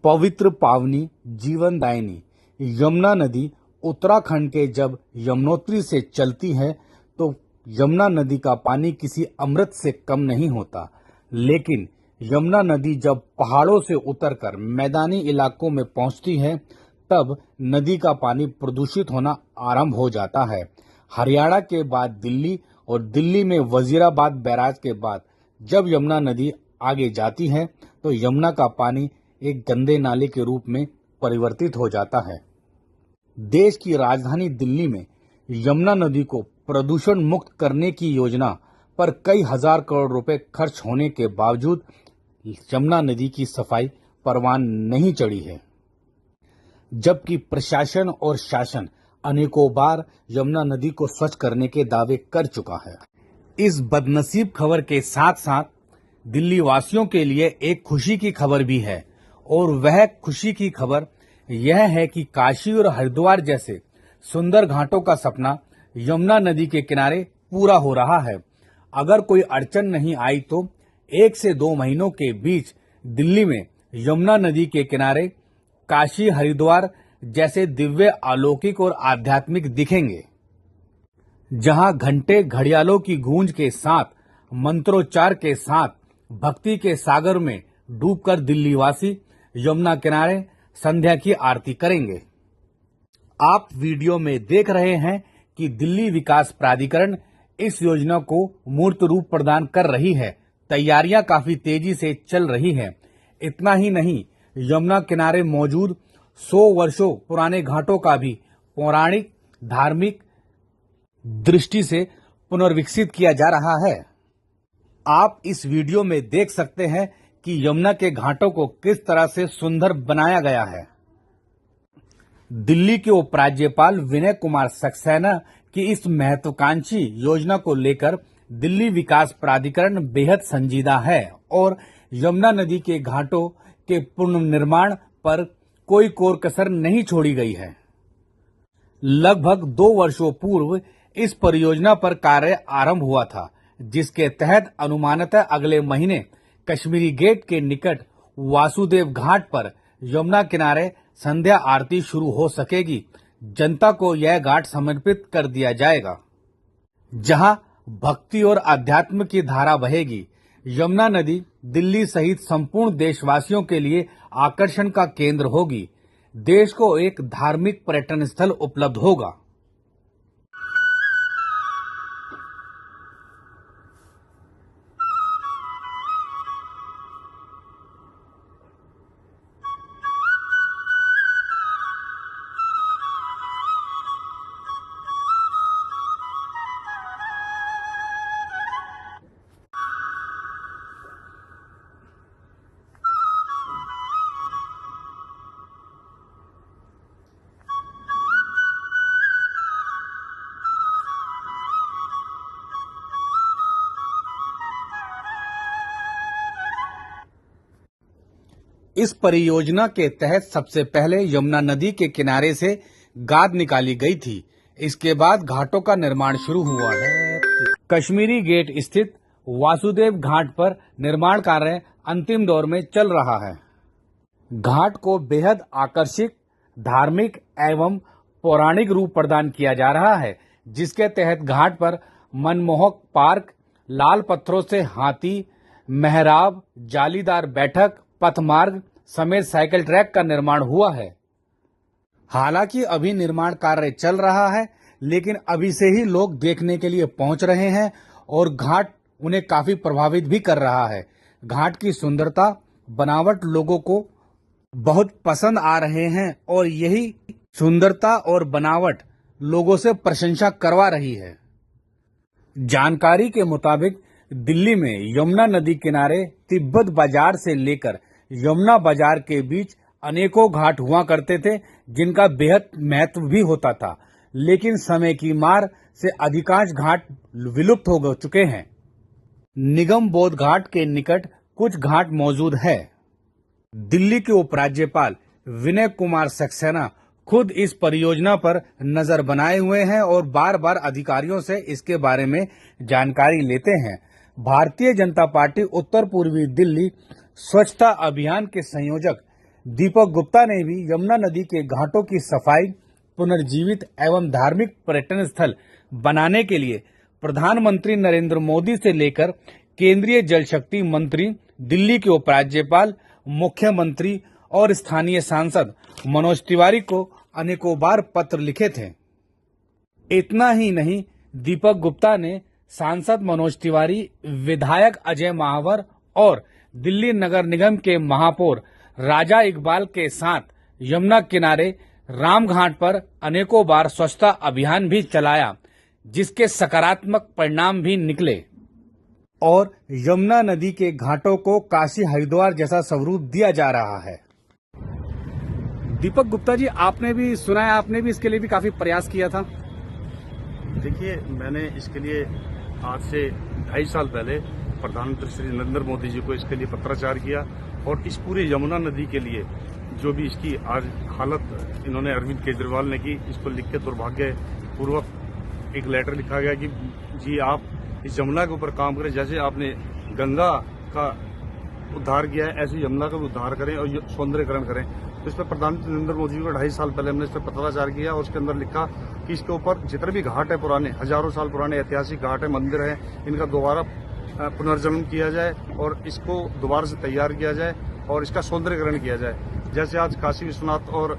पवित्र पावनी जीवनदायिनी यमुना नदी उत्तराखंड के जब यमुनोत्री से चलती है तो यमुना नदी का पानी किसी अमृत से कम नहीं होता। लेकिन यमुना नदी जब पहाड़ों से उतरकर मैदानी इलाकों में पहुंचती है तब नदी का पानी प्रदूषित होना आरंभ हो जाता है। हरियाणा के बाद दिल्ली और दिल्ली में वजीराबाद बैराज के बाद जब यमुना नदी आगे जाती है तो यमुना का पानी एक गंदे नाले के रूप में परिवर्तित हो जाता है। देश की राजधानी दिल्ली में यमुना नदी को प्रदूषण मुक्त करने की योजना पर कई हजार करोड़ रुपए खर्च होने के बावजूद यमुना नदी की सफाई परवान नहीं चढ़ी है, जबकि प्रशासन और शासन अनेकों बार यमुना नदी को स्वच्छ करने के दावे कर चुका है। इस बदनसीब खबर के साथ साथ दिल्ली वासियों के लिए एक खुशी की खबर भी है, और वह खुशी की खबर यह है कि काशी और हरिद्वार जैसे सुंदर घाटों का सपना यमुना नदी के किनारे पूरा हो रहा है। अगर कोई अड़चन नहीं आई तो 1 से 2 महीनों के बीच दिल्ली में यमुना नदी के किनारे काशी हरिद्वार जैसे दिव्य अलौकिक और आध्यात्मिक दिखेंगे, जहां घंटे घड़ियालों की गूंज के साथ मंत्रोच्चार के साथ भक्ति के सागर में डूबकर दिल्लीवासी यमुना किनारे संध्या की आरती करेंगे। आप वीडियो में देख रहे हैं कि दिल्ली विकास प्राधिकरण इस योजना को मूर्त रूप प्रदान कर रही है। तैयारियां काफी तेजी से चल रही हैं। इतना ही नहीं, यमुना किनारे मौजूद 100 वर्षों पुराने घाटों का भी पौराणिक धार्मिक दृष्टि से पुनर्विकसित किया जा रहा है। आप इस वीडियो में देख सकते हैं कि यमुना के घाटों को किस तरह से सुंदर बनाया गया है। दिल्ली के उपराज्यपाल विनय कुमार सक्सेना की इस महत्वाकांक्षी योजना को लेकर दिल्ली विकास प्राधिकरण बेहद संजीदा है और यमुना नदी के घाटों के पुनर्निर्माण पर कोई कोर कसर नहीं छोड़ी गई है। लगभग 2 वर्षों पूर्व इस परियोजना पर कार्य आरंभ हुआ था, जिसके तहत अनुमानतः अगले महीने कश्मीरी गेट के निकट वासुदेव घाट पर यमुना किनारे संध्या आरती शुरू हो सकेगी। जनता को यह घाट समर्पित कर दिया जाएगा, जहां भक्ति और अध्यात्म की धारा बहेगी। यमुना नदी दिल्ली सहित संपूर्ण देशवासियों के लिए आकर्षण का केंद्र होगी। देश को एक धार्मिक पर्यटन स्थल उपलब्ध होगा। इस परियोजना के तहत सबसे पहले यमुना नदी के किनारे से गाद निकाली गई थी। इसके बाद घाटों का निर्माण शुरू हुआ है। कश्मीरी गेट स्थित वासुदेव घाट पर निर्माण कार्य अंतिम दौर में चल रहा है। घाट को बेहद आकर्षक, धार्मिक एवं पौराणिक रूप प्रदान किया जा रहा है, जिसके तहत घाट पर मनमोहक पार्क, लाल पत्थरों से हाथी, मेहराब, जालीदार बैठक पथ मार्ग समेत साइकिल ट्रैक का निर्माण हुआ है। हालांकि अभी निर्माण कार्य चल रहा है, लेकिन अभी से ही लोग देखने के लिए पहुंच रहे हैं और घाट उन्हें काफी प्रभावित भी कर रहा है। घाट की सुंदरता, बनावट लोगों को बहुत पसंद आ रहे हैं और यही सुंदरता और बनावट लोगों से प्रशंसा करवा रही है। जानकारी के मुताबिक दिल्ली में यमुना नदी किनारे तिब्बत बाजार से लेकर यमुना बाजार के बीच अनेकों घाट हुआ करते थे, जिनका बेहद महत्व भी होता था। लेकिन समय की मार से अधिकांश घाट विलुप्त हो चुके हैं। निगम बोध घाट के निकट कुछ घाट मौजूद है। दिल्ली के उपराज्यपाल विनय कुमार सक्सेना खुद इस परियोजना पर नजर बनाए हुए हैं और बार बार अधिकारियों से इसके बारे में जानकारी लेते हैं। भारतीय जनता पार्टी उत्तर पूर्वी दिल्ली स्वच्छता अभियान के संयोजक दीपक गुप्ता ने भी यमुना नदी के घाटों की सफाई, पुनर्जीवित एवं धार्मिक पर्यटन स्थल बनाने के लिए प्रधानमंत्री नरेंद्र मोदी से लेकर केंद्रीय जल शक्ति मंत्री, दिल्ली के उपराज्यपाल, मुख्यमंत्री और स्थानीय सांसद मनोज तिवारी को अनेकों बार पत्र लिखे थे। इतना ही नहीं, दीपक गुप्ता ने सांसद मनोज तिवारी, विधायक अजय महावर और दिल्ली नगर निगम के महापौर राजा इकबाल के साथ यमुना किनारे रामघाट पर अनेकों बार स्वच्छता अभियान भी चलाया, जिसके सकारात्मक परिणाम भी निकले और यमुना नदी के घाटों को काशी हरिद्वार जैसा स्वरूप दिया जा रहा है। दीपक गुप्ता जी, आपने भी सुना है, आपने भी इसके लिए भी काफी प्रयास किया था। देखिए, मैंने इसके लिए आज से 2.5 साल पहले प्रधानमंत्री श्री नरेंद्र मोदी जी को इसके लिए पत्राचार किया और इस पूरे यमुना नदी के लिए जो भी इसकी आज हालत इन्होंने अरविंद केजरीवाल ने की, इसको लिख के दुर्भाग्यपूर्वक एक लेटर लिखा गया कि जी आप इस यमुना के ऊपर काम करें, जैसे आपने गंगा का उद्धार किया है ऐसे यमुना का भी उद्धार करें और सौंदर्यकरण करें। तो इस पर प्रधानमंत्री नरेंद्र मोदी जी को 2.5 साल पहले हमने इस पर पत्राचार किया और उसके अंदर लिखा कि इसके ऊपर जितने भी घाट है पुराने, हजारों साल पुराने ऐतिहासिक घाट है, मंदिर है, इनका दोबारा पुनर्जन्म किया जाए और इसको दोबारा से तैयार किया जाए और इसका सौंदर्यकरण किया जाए। जैसे आज काशी विश्वनाथ और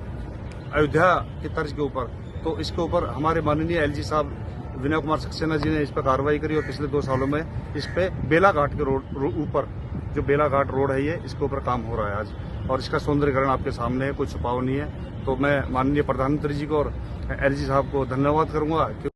अयोध्या की तर्ज के ऊपर, तो इसके ऊपर हमारे माननीय एलजी साहब विनय कुमार सक्सेना जी ने इस पर कार्रवाई करी और पिछले 2 सालों में इस पे बेला घाट के रोड ऊपर जो बेला घाट रोड है ये, इसके ऊपर काम हो रहा है आज और इसका सौंदर्यकरण आपके सामने है, कोई छुपाव नहीं है। तो मैं माननीय प्रधानमंत्री जी को और एलजी साहब को धन्यवाद करूंगा।